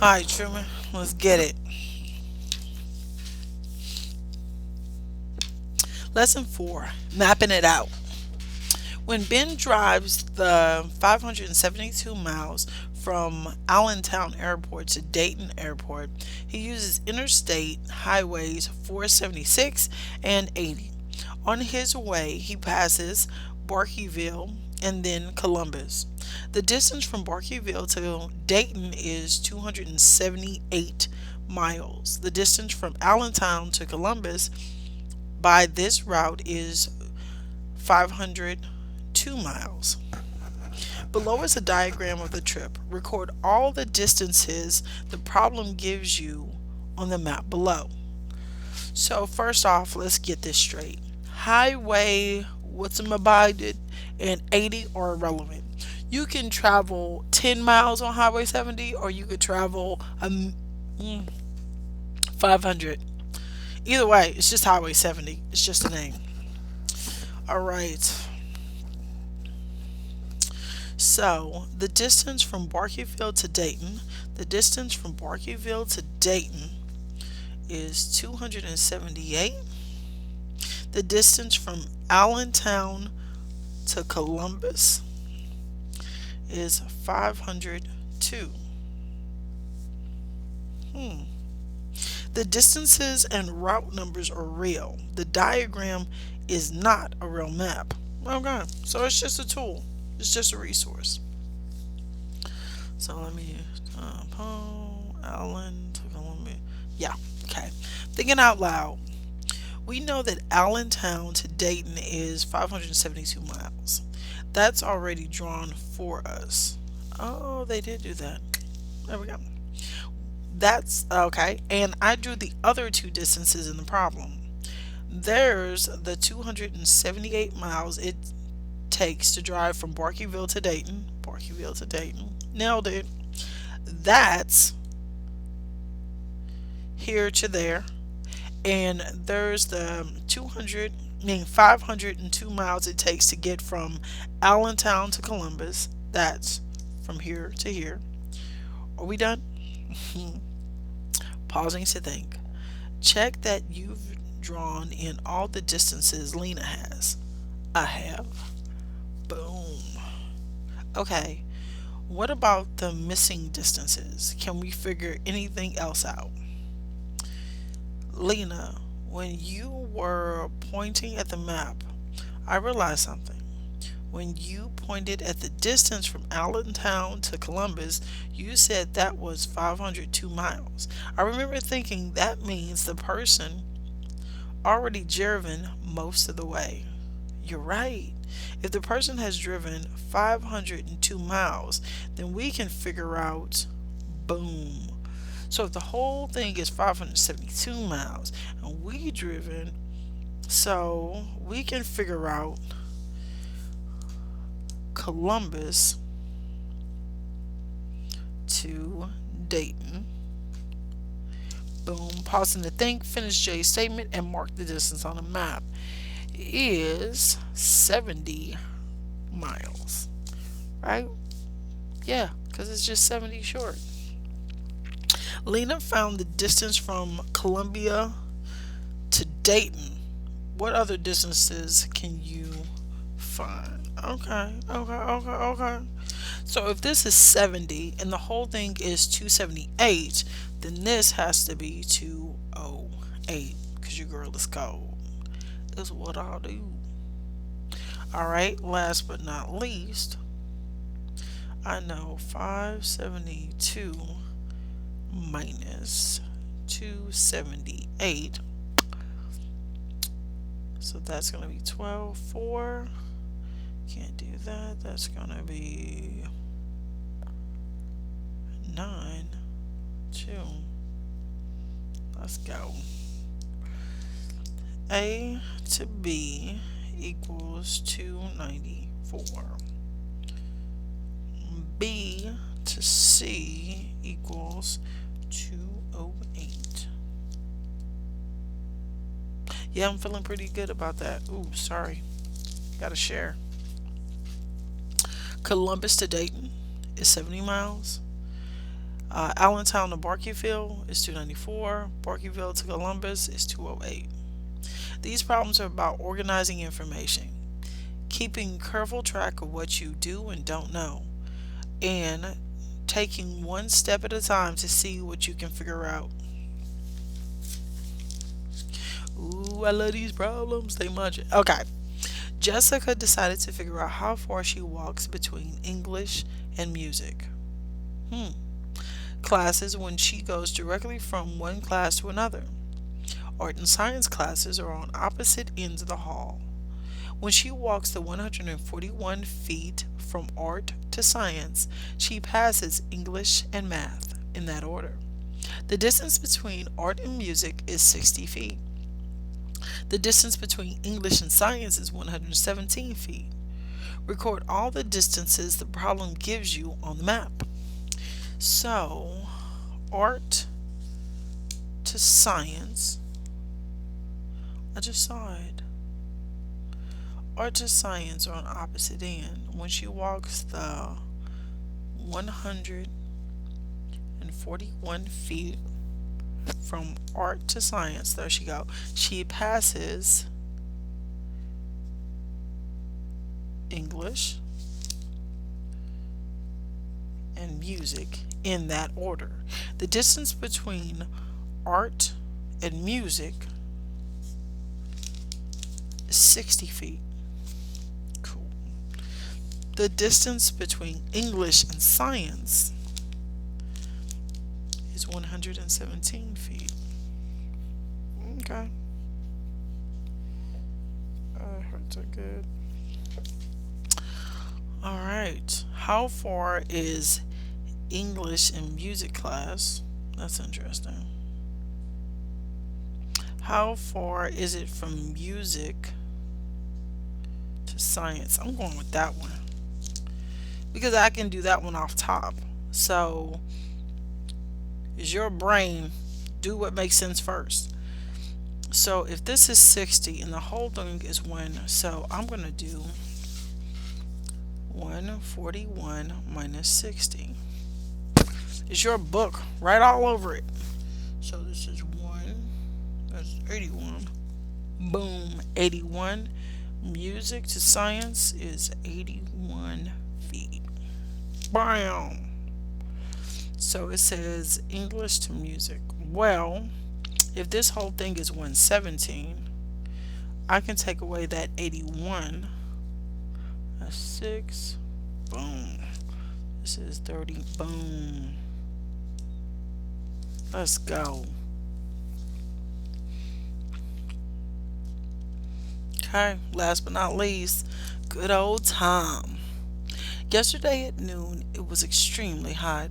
Alright, Truman, let's get it. Lesson 4, mapping it out. When Ben drives the 572 miles from Allentown Airport to Dayton Airport, he uses Interstate Highways 476 and 80. On his way, he passes Barkeyville and then Columbus. The distance from Barkeyville to Dayton is 278 miles. The distance from Allentown to Columbus by this route is 502 miles. Below is a diagram of the trip. Record all the distances the problem gives you on the map below. So first off, let's get this straight. Highway, what's abided, and 80 are irrelevant. You can travel 10 miles on Highway 70 or you could travel 500. Either way, it's just Highway 70. It's just a name. All right. So, the distance from Barkeyville to Dayton is 278. The distance from Allentown to Columbus is 502. Hmm. The distances and route numbers are real. The diagram is not a real map. Okay, so it's just a tool. It's just a resource. So let me Allen to Columbia. Yeah, okay. Thinking out loud. We know that Allentown to Dayton is 572 miles. That's already drawn for us. Oh, they did do that. There we go. That's okay. And I drew the other two distances in the problem. There's the 278 miles it takes to drive from Barkeyville to Dayton. Barkeyville to Dayton. Nailed it. That's here to there. And there's the 502 miles it takes to get from Allentown to Columbus. That's from here to here. Are we done? Pausing to think. Check that you've drawn in all the distances Lena has. I have. Boom. Okay. What about the missing distances? Can we figure anything else out? Lena, when you were pointing at the map, I realized something. When you pointed at the distance from Allentown to Columbus, you said that was 502 miles. I remember thinking that means the person already driven most of the way. You're right. If the person has driven 502 miles, then we can figure out, boom. So if the whole thing is 572 miles and we driven, so we can figure out Columbus to Dayton. Boom. Pausing to think, finish Jay's statement, and mark the distance on the map. Is 70 miles. Right? Yeah, because it's just 70 short. Lena found the distance from Columbia to Dayton. What other distances can you find? Okay, okay, okay, okay. So if this is 70 and the whole thing is 278, then this has to be 208 because your girl is cold. Is what I'll do. Alright, last but not least, I know 572 minus 278. So that's going to be 12, 4. Can't do that. That's going to be 9, 2. Let's go. A to B equals 294. B to C equals 208. Yeah, I'm feeling pretty good about that. Ooh, sorry. Gotta share. Columbus to Dayton is 70 miles. Allentown to Barkeyville is 294. Barkeyville to Columbus is 208. These problems are about organizing information, keeping careful track of what you do and don't know, and taking one step at a time to see what you can figure out. Ooh, I love these problems. They munch it. Okay. Jessica decided to figure out how far she walks between English and music. Hmm. Classes when she goes directly from one class to another. Art and science classes are on opposite ends of the hall. When she walks the 141 feet from art to science, she passes English and math in that order. The distance between art and music is 60 feet. The distance between English and science is 117 feet. Record all the distances the problem gives you on the map. So, art to science, I just saw it. Art to science are on opposite end. When she walks the 141 feet from art to science, there she go. She passes English and music in that order. The distance between art and music is 60 feet. Cool. The distance between English and science is 117 feet. Okay. Hurts are good. All right. How far is English and music class? That's interesting. How far is it from music to science? I'm going with that one because I can do that one off top. So, is your brain do what makes sense first? So, if this is 60 and the whole thing is 1, so I'm going to do 141 minus 60. It's your book right all over it. So this is 1, that's 81. Boom, 81. Music to science is 81 feet. Bam. So it says English to music. Well, if this whole thing is 117, I can take away that 81. That's 6. Boom. This is 30. Boom. Let's go. Okay, last but not least, good old Tom. Yesterday at noon, it was extremely hot.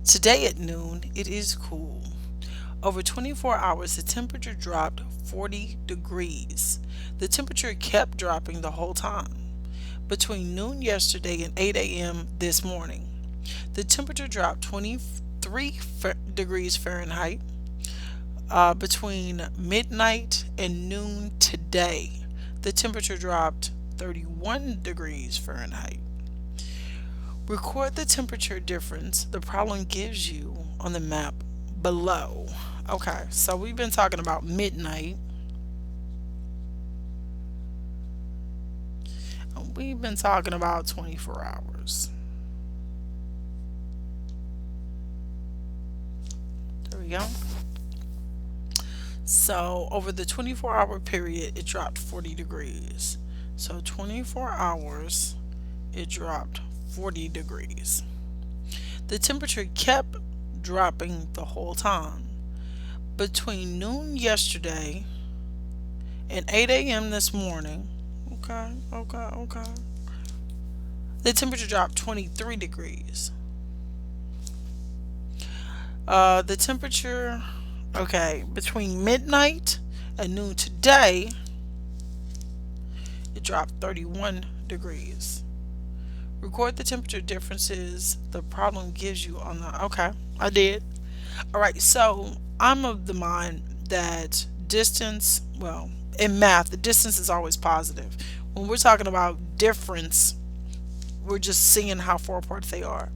Today at noon, it is cool. Over 24 hours, the temperature dropped 40 degrees. The temperature kept dropping the whole time. Between noon yesterday and 8 a.m. this morning, the temperature dropped 23 degrees Fahrenheit. Between midnight and noon today, the temperature dropped 31 degrees Fahrenheit. Record the temperature difference the problem gives you on the map below. Okay, so we've been talking about midnight. And we've been talking about 24 hours. There we go. So over the 24-hour period, it dropped 40 degrees. So 24 hours, it dropped 40 degrees. The temperature kept dropping the whole time. Between noon yesterday and 8 a.m. this morning, okay, the temperature dropped 23 degrees. The temperature, okay, between midnight and noon today, it dropped 31 degrees. Record the temperature differences the problem gives you on the. Okay, I did. All right, so I'm of the mind that distance, well, in math, the distance is always positive. When we're talking about difference, we're just seeing how far apart they are.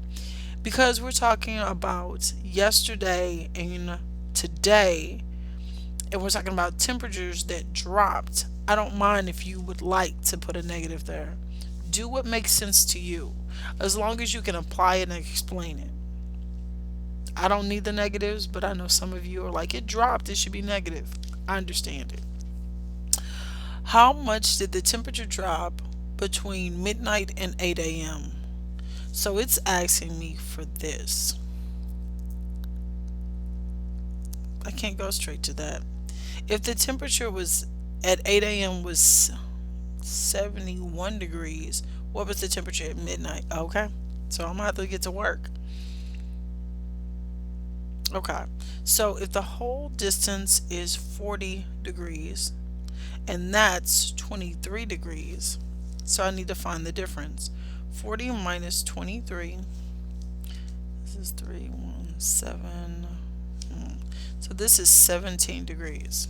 Because we're talking about yesterday and today, and we're talking about temperatures that dropped, I don't mind if you would like to put a negative there. Do what makes sense to you, as long as you can apply it and explain it. I don't need the negatives, but I know some of you are like, it dropped, it should be negative. I understand it. How much did the temperature drop between midnight and 8 a.m.? So it's asking me for this. I can't go straight to that. If the temperature was at 8 a.m. was 71 degrees, what was the temperature at midnight? Okay. So I'm gonna have to get to work. Okay. So if the whole distance is 40 degrees and that's 23 degrees, so I need to find the difference. 40 minus 23, this is 317. So this is 17 degrees.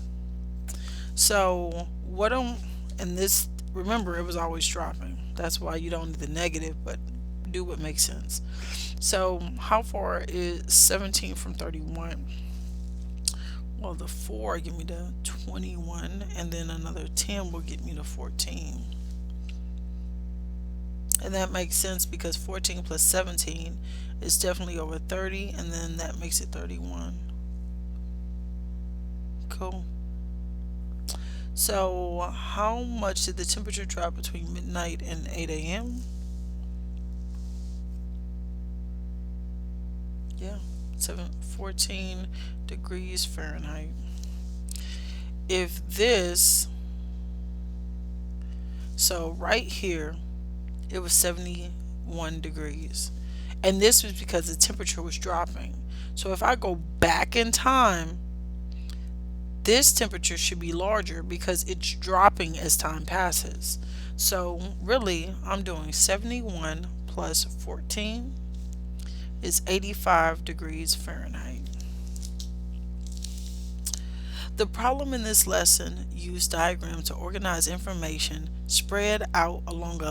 So what am and this, remember, it was always dropping. That's why you don't need the negative, but do what makes sense. So how far is 17 from 31? Well, the 4 give me to 21, and then another 10 will get me to 14. And that makes sense because 14 plus 17 is definitely over 30, and then that makes it 31. Cool. So, how much did the temperature drop between midnight and 8 a.m.? Yeah, 14 degrees Fahrenheit. If this, so right here, it was 71 degrees. And this was because the temperature was dropping. So if I go back in time, this temperature should be larger because it's dropping as time passes. So really, I'm doing 71 plus 14 is 85 degrees Fahrenheit. The problem in this lesson used diagrams to organize information spread out along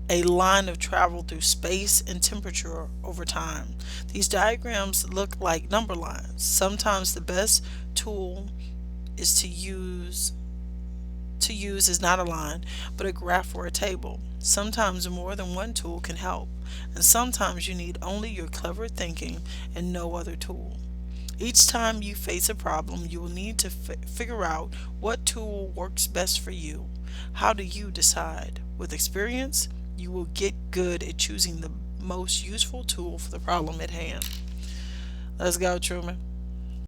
a line of travel through space and temperature over time. These diagrams look like number lines. Sometimes the best tool is to use is not a line, but a graph or a table. Sometimes more than one tool can help, and sometimes you need only your clever thinking and no other tool. Each time you face a problem, you will need to figure out what tool works best for you. How do you decide? With experience, you will get good at choosing the most useful tool for the problem at hand. Let's go, Truman.